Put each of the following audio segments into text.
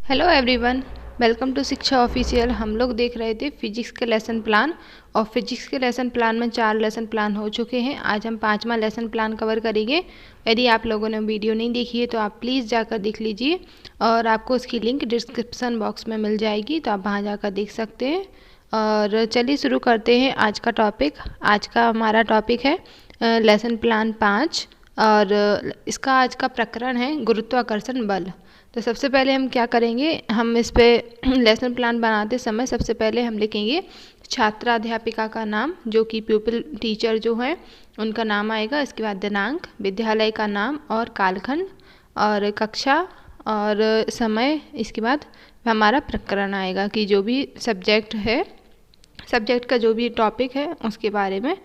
Hello everyone, welcome to शिक्षा official. हम लोग देख रहे थे फिजिक्स के लेसन प्लान और फिजिक्स के लेसन प्लान में 4 लेसन प्लान हो चुके हैं। आज हम 5वां लेसन प्लान कवर करेंगे। यदि आप लोगों ने वीडियो नहीं देखी है तो आप प्लीज़ जाकर देख लीजिए और आपको उसकी लिंक डिस्क्रिप्सन बॉक्स में मिल जाएगी, तो आप वहाँ जाकर देख सकते हैं। और चलिए शुरू करते हैं आज का टॉपिक। आज का हमारा टॉपिक है लेसन प्लान 5 और इसका आज का प्रकरण है गुरुत्वाकर्षण बल। तो सबसे पहले हम क्या करेंगे, हम इस पे लेसन प्लान बनाते समय सबसे पहले हम लिखेंगे छात्राध्यापिका का नाम, जो कि प्यूपिल टीचर जो है उनका नाम आएगा। इसके बाद दिनांक, विद्यालय का नाम और कालखंड और कक्षा और समय। इसके बाद हमारा प्रकरण आएगा कि जो भी सब्जेक्ट है, सब्जेक्ट का जो भी टॉपिक है उसके बारे में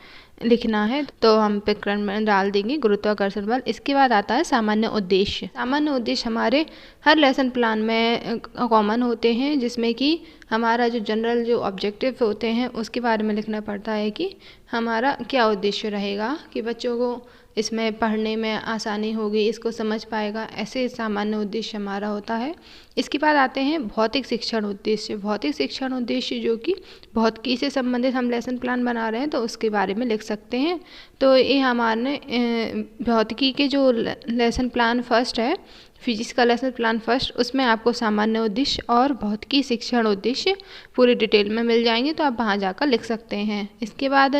लिखना है, तो हम प्रकरण में डाल देंगे गुरुत्वाकर्षण बल। इसके बाद आता है सामान्य उद्देश्य। सामान्य उद्देश्य हमारे हर लेसन प्लान में कॉमन होते हैं, जिसमें कि हमारा जो जनरल जो ऑब्जेक्टिव होते हैं उसके बारे में लिखना पड़ता है कि हमारा क्या उद्देश्य रहेगा, कि बच्चों को इसमें पढ़ने में आसानी होगी, इसको समझ पाएगा, ऐसे सामान्य उद्देश्य हमारा होता है। इसके बाद आते हैं भौतिक शिक्षण उद्देश्य। भौतिक शिक्षण उद्देश्य जो कि भौतिकी से संबंधित हम लेसन प्लान बना रहे हैं तो उसके बारे में लिख सकते हैं। तो ये हमारे भौतिकी के जो लेसन प्लान फर्स्ट है, फिजिक्स का लेसन प्लान फर्स्ट, उसमें आपको सामान्य उद्देश्य और भौतिकी शिक्षण उद्देश्य पूरी डिटेल में मिल जाएंगे, तो आप वहाँ जाकर लिख सकते हैं। इसके बाद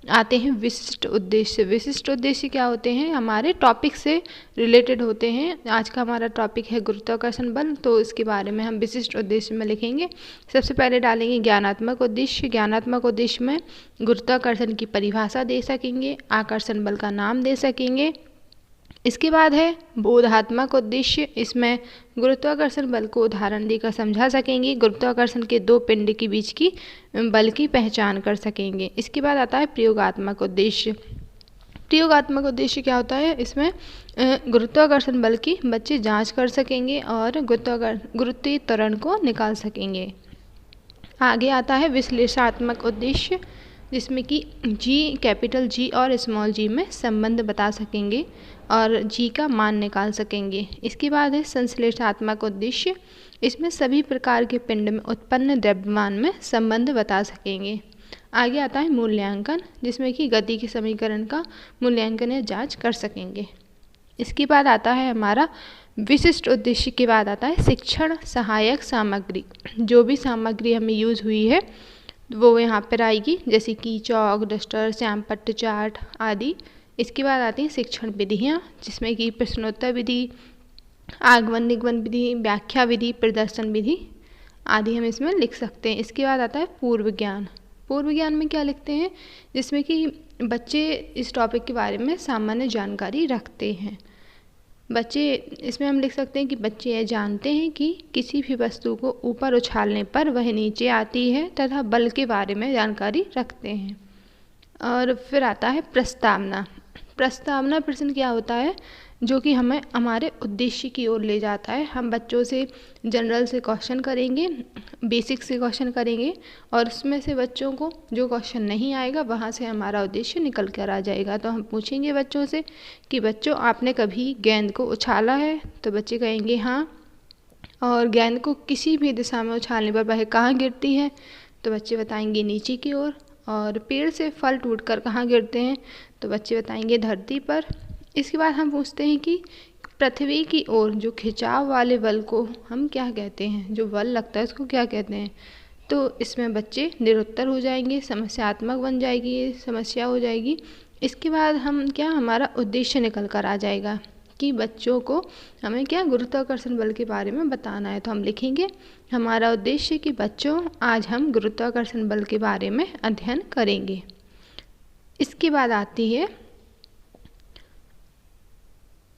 आते हैं विशिष्ट उद्देश्य। विशिष्ट उद्देश्य क्या होते हैं, हमारे टॉपिक से रिलेटेड होते हैं। आज का हमारा टॉपिक है गुरुत्वाकर्षण बल, तो इसके बारे में हम विशिष्ट उद्देश्य में लिखेंगे। सबसे पहले डालेंगे ज्ञानात्मक उद्देश्य। ज्ञानात्मक उद्देश्य में गुरुत्वाकर्षण की परिभाषा दे सकेंगे, आकर्षण बल का नाम दे सकेंगे। इसके बाद है बोधात्मक उद्देश्य। इसमें गुरुत्वाकर्षण बल को उदाहरण देकर समझा सकेंगे, गुरुत्वाकर्षण के दो पिंड के बीच की बल की पहचान कर सकेंगे। इसके बाद आता है प्रयोगात्मक उद्देश्य। प्रयोगात्मक उद्देश्य क्या होता है, इसमें गुरुत्वाकर्षण बल की बच्चे जांच कर सकेंगे और गुरुत्वीय त्वरण को निकाल सकेंगे। आगे आता है विश्लेषणात्मक उद्देश्य, जिसमें कि जी, कैपिटल जी और स्मॉल जी में संबंध बता सकेंगे और जी का मान निकाल सकेंगे। इसके बाद है संश्लेषणात्मक उद्देश्य। इसमें सभी प्रकार के पिंड में उत्पन्न द्रव्यमान में संबंध बता सकेंगे। आगे आता है मूल्यांकन, जिसमें कि गति के समीकरण का मूल्यांकन या जांच कर सकेंगे। इसके बाद आता है हमारा विशिष्ट उद्देश्य के बाद आता है शिक्षण सहायक सामग्री। जो भी सामग्री हमें यूज़ हुई है वो यहाँ पर आएगी, जैसे कि चौक, डस्टर, श्याम पट्ट, चार्ट आदि। इसके बाद आती हैं शिक्षण विधियाँ, जिसमें कि प्रश्नोत्तर विधि, आगमन निगमन विधि, व्याख्या विधि, प्रदर्शन विधि आदि हम इसमें लिख सकते हैं। इसके बाद आता है पूर्व ज्ञान। पूर्व ज्ञान में क्या लिखते हैं, जिसमें कि बच्चे इस टॉपिक के बारे में सामान्य जानकारी रखते हैं। बच्चे इसमें हम लिख सकते हैं कि बच्चे यह जानते हैं कि किसी भी वस्तु को ऊपर उछालने पर वह नीचे आती है तथा बल के बारे में जानकारी रखते हैं। और फिर आता है प्रस्तावना। प्रस्तावना प्रश्न क्या होता है, जो कि हमें हमारे उद्देश्य की ओर ले जाता है। हम बच्चों से जनरल से क्वेश्चन करेंगे, बेसिक से क्वेश्चन करेंगे और उसमें से बच्चों को जो क्वेश्चन नहीं आएगा वहाँ से हमारा उद्देश्य निकल कर आ जाएगा। तो हम पूछेंगे बच्चों से कि बच्चों आपने कभी गेंद को उछाला है, तो बच्चे कहेंगे हाँ, और गेंद को किसी भी दिशा में उछालने पर वह कहाँ गिरती है, तो बच्चे बताएंगे नीचे की ओर। और पेड़ से फल टूटकर कहाँ गिरते हैं, तो बच्चे बताएंगे धरती पर। इसके बाद हम पूछते हैं कि पृथ्वी की ओर जो खिंचाव वाले बल को हम क्या कहते हैं, जो बल लगता है उसको क्या कहते हैं, तो इसमें बच्चे निरुत्तर हो जाएंगे, समस्यात्मक बन जाएगी, ये समस्या हो जाएगी। इसके बाद हम क्या, हमारा उद्देश्य निकल कर आ जाएगा कि बच्चों को हमें क्या गुरुत्वाकर्षण बल के बारे में बताना है। तो हम लिखेंगे हमारा उद्देश्य कि बच्चों आज हम गुरुत्वाकर्षण बल के बारे में अध्ययन करेंगे। इसके बाद आती है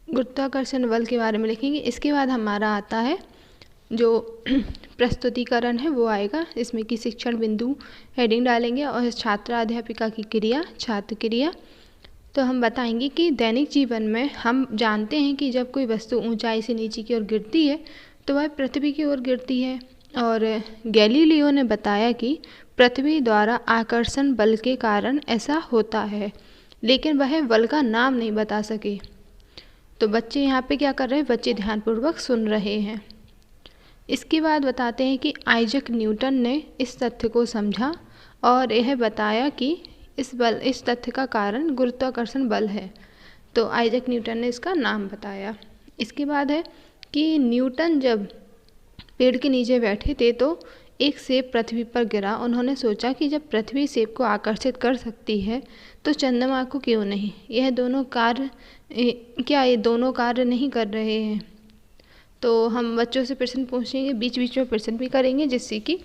गुरुत्वाकर्षण बल के बारे में लिखेंगे। इसके बाद हमारा आता है जो प्रस्तुतिकरण है वो आएगा, इसमें कि शिक्षण बिंदु हेडिंग डालेंगे और छात्राध्यापिका की क्रिया, छात्र क्रिया। तो हम बताएंगे कि दैनिक जीवन में हम जानते हैं कि जब कोई वस्तु ऊंचाई से नीचे की ओर गिरती है तो वह पृथ्वी की ओर गिरती है, और गैलीलियो ने बताया कि पृथ्वी द्वारा आकर्षण बल के कारण ऐसा होता है, लेकिन वह बल का नाम नहीं बता सके। तो बच्चे यहाँ पे क्या कर रहे हैं, बच्चे ध्यानपूर्वक सुन रहे हैं। इसके बाद बताते हैं कि आइजैक न्यूटन ने इस तथ्य को समझा और यह बताया कि इस तथ्य का कारण गुरुत्वाकर्षण बल है। तो आइजैक न्यूटन ने इसका नाम बताया। इसके बाद है कि न्यूटन जब पेड़ के नीचे बैठे थे तो एक सेब पृथ्वी पर गिरा। उन्होंने सोचा कि जब पृथ्वी सेब को आकर्षित कर सकती है तो चंद्रमा को क्यों नहीं। ये दोनों कार्य नहीं कर रहे हैं। तो हम बच्चों से प्रश्न पूछेंगे, बीच बीच में प्रश्न भी करेंगे, जिससे कि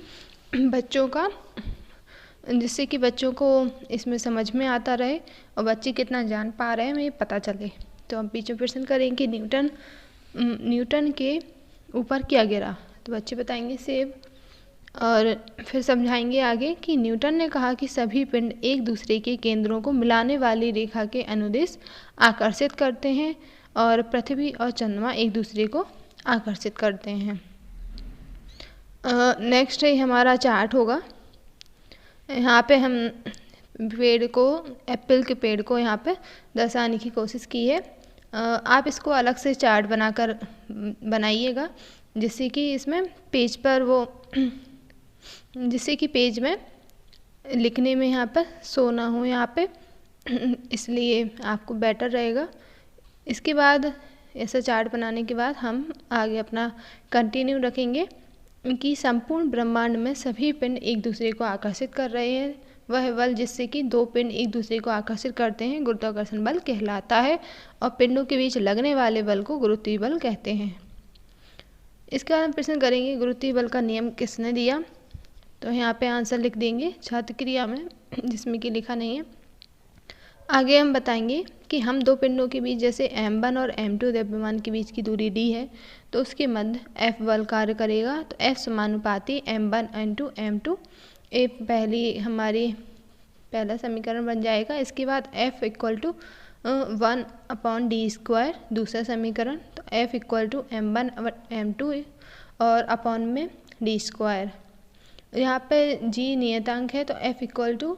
बच्चों को इसमें समझ में आता रहे और बच्चे कितना जान पा रहे हैं हमें पता चले। तो हम बीच में प्रश्न करेंगे, न्यूटन के ऊपर क्या गिरा। तो बच्चे बताएंगे सेब। और फिर समझाएंगे आगे कि न्यूटन ने कहा कि सभी पिंड एक दूसरे के केंद्रों को मिलाने वाली रेखा के अनुदिश आकर्षित करते हैं और पृथ्वी और चंद्रमा एक दूसरे को आकर्षित करते हैं। नेक्स्ट है हमारा चार्ट होगा। यहाँ पे हम एप्पल के पेड़ को यहाँ पे दर्शाने की कोशिश की है। आप इसको अलग से चार्ट बनाइएगा, जिससे कि इसमें पेज में लिखने में यहाँ पर शो ना हो यहाँ पे, इसलिए आपको बेटर रहेगा। इसके बाद ऐसा चार्ट बनाने के बाद हम आगे अपना कंटिन्यू रखेंगे कि संपूर्ण ब्रह्मांड में सभी पिंड एक दूसरे को आकर्षित कर रहे हैं। वह बल जिससे कि दो पिंड एक दूसरे को आकर्षित करते हैं गुरुत्वाकर्षण बल कहलाता है और पिंडों के बीच लगने वाले बल को गुरुत्वीय बल कहते हैं। इसके बाद हम प्रश्न करेंगे गुरुत्वीय बल का नियम किसने दिया। तो यहाँ पे आंसर लिख देंगे छात्र क्रिया में, जिसमें कि लिखा नहीं है। आगे हम बताएंगे कि हम दो पिंडों के बीच जैसे m1 और m2 द्रव्यमान के बीच की दूरी d है तो उसके मध्य F बल कार्य करेगा। तो F समानुपाती m1 into m2 पहला समीकरण बन जाएगा। इसके बाद F इक्वल टू 1/d² दूसरा समीकरण। तो F equal to m1 m2 और अपॉन में d²। यहाँ पे g नियतांक है तो F equal to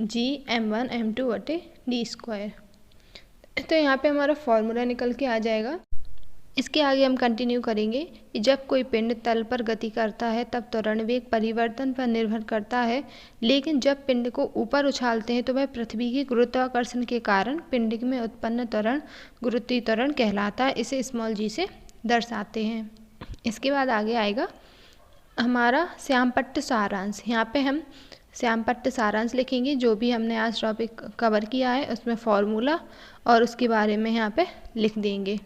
g m1 m2 बटे d²। तो यहाँ पे हमारा फॉर्मूला निकल के आ जाएगा। इसके आगे हम कंटिन्यू करेंगे कि जब कोई पिंड तल पर गति करता है तब त्वरण वेग परिवर्तन पर निर्भर करता है, लेकिन जब पिंड को ऊपर उछालते हैं तो वह पृथ्वी के गुरुत्वाकर्षण के कारण पिंड में उत्पन्न त्वरण गुरुत्वीय त्वरण कहलाता है। इसे स्मॉल g से दर्शाते हैं। इसके बाद आगे आएगा हमारा श्यामपट्ट सारांश। यहाँ पे हम श्यामपट्ट सारांश लिखेंगे, जो भी हमने आज टॉपिक कवर किया है उसमें फॉर्मूला और उसके बारे में यहाँ पे लिख देंगे।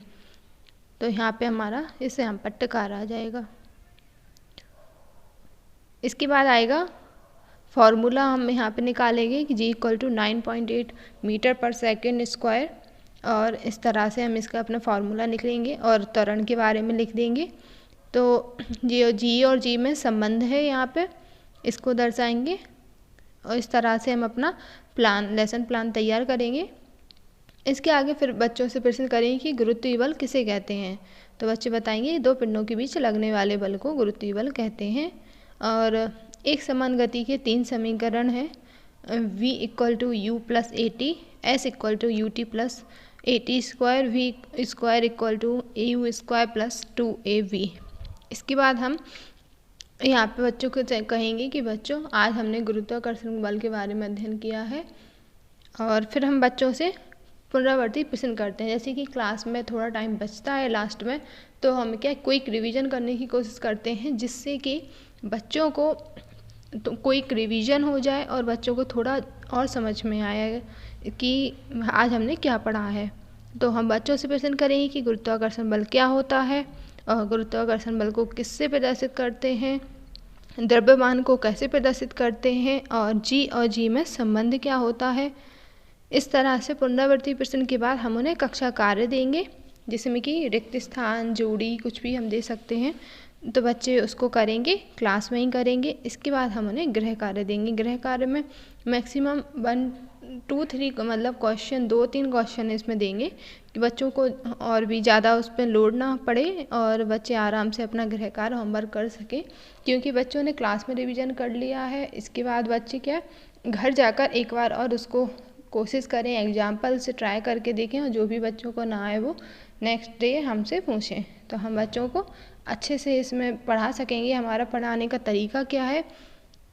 तो यहाँ पे हमारा इस श्यामपट्ट कार आ जाएगा। इसके बाद आएगा फॉर्मूला, हम यहाँ पे निकालेंगे कि जी इक्वल टू 9.8 मीटर पर सेकेंड स्क्वायर, और इस तरह से हम इसका अपना फॉर्मूला निकलेंगे और त्वरण के बारे में लिख देंगे। तो जी और जी में संबंध है, यहाँ पे इसको दर्शाएंगे और इस तरह से हम अपना लेसन प्लान तैयार करेंगे। इसके आगे फिर बच्चों से प्रश्न करेंगे कि गुरुत्वीय बल किसे कहते हैं। तो बच्चे बताएंगे दो पिंडों के बीच लगने वाले बल को गुरुत्वीय बल कहते हैं। और एक समान गति के 3 समीकरण हैं, v equal to U plus A T, S equal to U T plus A T square, V square equal to A U square plus 2ab। इसके बाद हम यहाँ पे बच्चों को कहेंगे कि बच्चों आज हमने गुरुत्वाकर्षण बल के बारे में अध्ययन किया है। और फिर हम बच्चों से पुनरावृत्ति प्रश्न करते हैं। जैसे कि क्लास में थोड़ा टाइम बचता है लास्ट में, तो हम क्विक रिवीजन करने की कोशिश करते हैं, जिससे कि बच्चों को क्विक रिवीजन हो जाए और बच्चों को थोड़ा और समझ में आए कि आज हमने क्या पढ़ा है। तो हम बच्चों से प्रश्न करेंगे कि गुरुत्वाकर्षण बल क्या होता है और गुरुत्वाकर्षण बल को किससे प्रदर्शित करते हैं, द्रव्यमान को कैसे प्रदर्शित करते हैं और जी में संबंध क्या होता है। इस तरह से पुनरावृत्ति प्रश्न के बाद हम उन्हें कक्षा कार्य देंगे, जिसमें कि रिक्त स्थान, जोड़ी, कुछ भी हम दे सकते हैं। तो बच्चे उसको करेंगे, क्लास में ही करेंगे। इसके बाद हम उन्हें गृह कार्य देंगे। गृह कार्य में मैक्सिमम 1, 2, 3 मतलब क्वेश्चन 2-3 क्वेश्चन इसमें देंगे कि बच्चों को और भी ज़्यादा उस पर लोड ना पड़े और बच्चे आराम से अपना गृह कार्य होमवर्क कर सकें, क्योंकि बच्चों ने क्लास में रिवीजन कर लिया है। इसके बाद बच्चे घर जाकर एक बार और उसको कोशिश करें, एग्जाम्पल से ट्राई करके देखें और जो भी बच्चों को ना आए वो नेक्स्ट डे हमसे पूछें। तो हम बच्चों को अच्छे से इसमें पढ़ा सकेंगे। हमारा पढ़ाने का तरीका क्या है,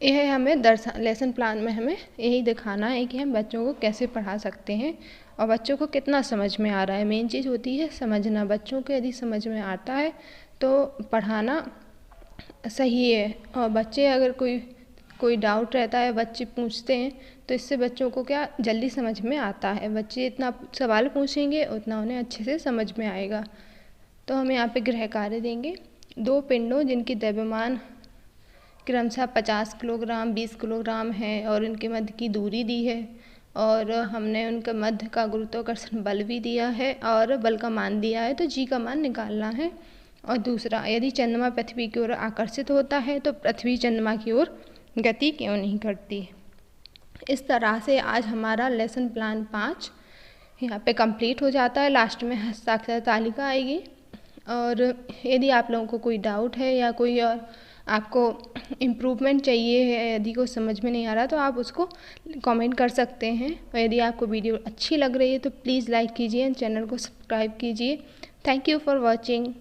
यह हमें लेसन प्लान में हमें यही दिखाना है कि हम बच्चों को कैसे पढ़ा सकते हैं और बच्चों को कितना समझ में आ रहा है। मेन चीज़ होती है समझना। बच्चों को यदि समझ में आता है तो पढ़ाना सही है। और बच्चे अगर कोई डाउट रहता है, बच्चे पूछते हैं, तो इससे बच्चों को क्या जल्दी समझ में आता है। बच्चे इतना सवाल पूछेंगे उतना उन्हें अच्छे से समझ में आएगा। तो हम यहाँ पे गृह कार्य देंगे। 2 पिंडों जिनकी द्रव्यमान क्रमशः 50 किलोग्राम 20 किलोग्राम है और इनके मध्य की दूरी दी है और हमने उनके मध्य का गुरुत्वाकर्षण बल भी दिया है और बल का मान दिया है, तो जी का मान निकालना है। और दूसरा, यदि चंद्रमा पृथ्वी की ओर आकर्षित होता है तो पृथ्वी चंद्रमा की ओर गति क्यों नहीं करती। इस तरह से आज हमारा लेसन प्लान 5 यहाँ पे कंप्लीट हो जाता है। लास्ट में हस्ताक्षर तालिका आएगी। और यदि आप लोगों को कोई डाउट है या कोई और आपको इम्प्रूवमेंट चाहिए है, यदि कुछ समझ में नहीं आ रहा तो आप उसको कमेंट कर सकते हैं। और यदि आपको वीडियो अच्छी लग रही है तो प्लीज़ लाइक कीजिए, चैनल को सब्सक्राइब कीजिए। Thank you for watching.